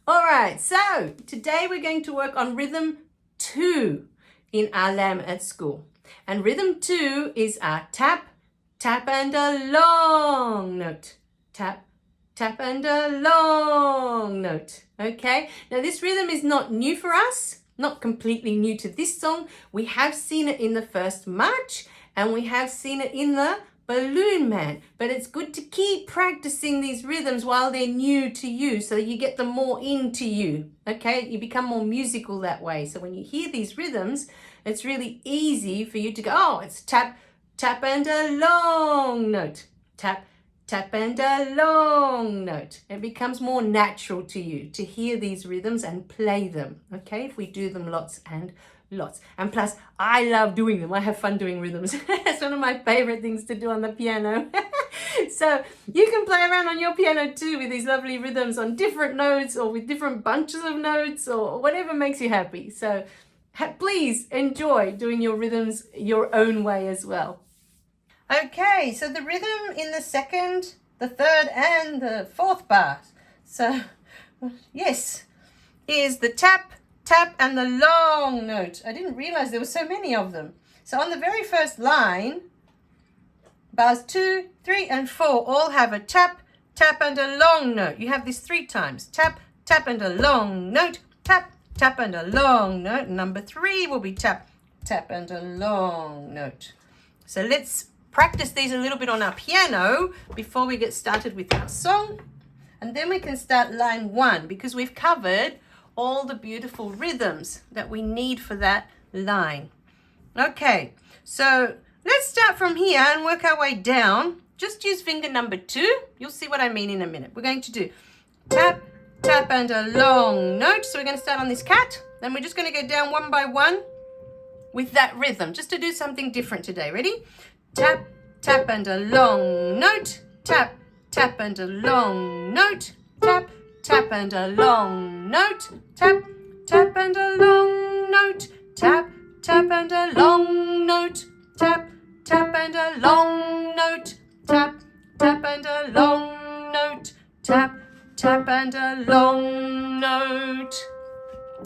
All right, so today we're going to work on rhythm 2 in our lamb at school. And rhythm 2 is our tap, tap and a long note. Tap, tap and a long note. Okay, now this rhythm is not new for us, not completely new to this song. We have seen it in the first march and we have seen it in the Balloon Man, but it's good to keep practicing these rhythms while they're new to you so you get them more into you. Okay, you become more musical that way. So when you hear these rhythms, it's really easy for you to go, oh, it's tap, tap and a long note. Tap, tap and a long note. It becomes more natural to you to hear these rhythms and play them. Okay, if we do them lots and lots. And plus, I love doing them. I have fun doing rhythms. It's one of my favorite things to do on the piano. So you can play around on your piano too with these lovely rhythms on different notes or with different bunches of notes or whatever makes you happy. So please enjoy doing your rhythms your own way as well. Okay, so the rhythm in the second, the third and the fourth bar. So yes, is the tap, tap and the long note. I didn't realize there were so many of them. So on the very first line, bars 2, 3 and 4 all have a tap, tap and a long note. You have this 3 times. Tap, tap and a long note. Tap, tap and a long note. Number 3 will be tap, tap and a long note. So let's practice these a little bit on our piano before we get started with our song. And then we can start line 1 because we've covered all the beautiful rhythms that we need for that line. Okay, so let's start from here and work our way down. Just use finger number 2. You'll see what I mean in a minute. We're going to do tap, tap and a long note. So we're going to start on this cat. Then we're just going to go down one by one with that rhythm, just to do something different today. Ready? Tap, tap and a long note. Tap, tap and a long note. Tap, tap and a long note. Tap, tap and a long note. Tap, tap and a long note. Tap, tap and a long note. Tap, tap and a long note. Tap, tap and a long note.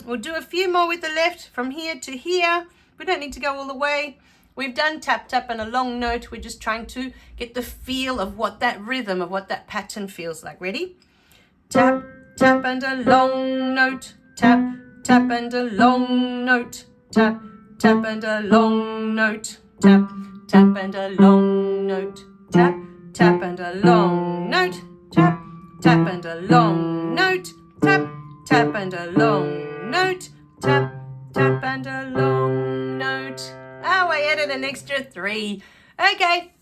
We'll do a few more with the left from here to here. We don't need to go all the way. We've done tap, tap and a long note. We're just trying to get the feel of what that rhythm, of what that pattern feels like. Ready? Tap, tap and a long note. Tap, tap and a long note. Tap, tap and a long note. Tap, tap and a long note. Tap, tap and a long note. Tap, tap and a long note. Tap, tap and a long note. Tap, tap and a long note. Oh, I added an extra 3. Okay.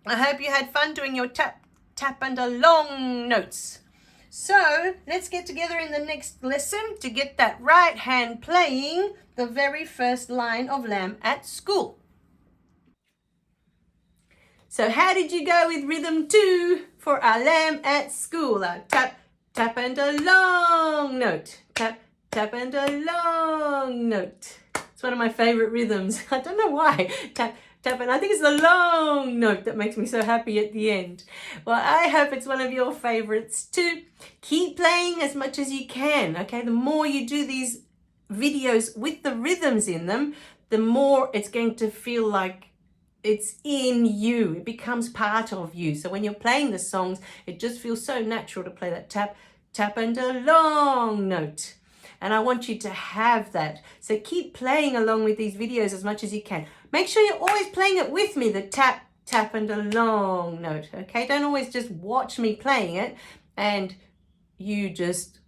I hope you had fun doing your tap, tap and a long notes. So let's get together in the next lesson to get that right hand playing the very first line of Lamb at School. So how did you go with rhythm 2 for our Lamb at School? Our tap, tap and a long note. Tap, tap and a long note. It's one of my favorite rhythms. I don't know why. Tap, tap, and I think it's the long note that makes me so happy at the end. Well, I hope it's one of your favorites too. Keep playing as much as you can, okay? The more you do these videos with the rhythms in them, the more it's going to feel like it's in you. It becomes part of you. So when you're playing the songs, it just feels so natural to play that tap, tap and a long note. And I want you to have that. So keep playing along with these videos as much as you can. Make sure you're always playing it with me, the tap, tap and a long note, okay? Don't always just watch me playing it and you just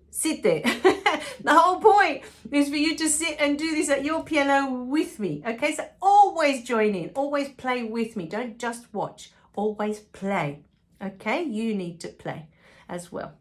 sit there. The whole point is for you to sit and do this at your piano with me, okay? So always join in, always play with me. Don't just watch, always play, okay? You need to play as well.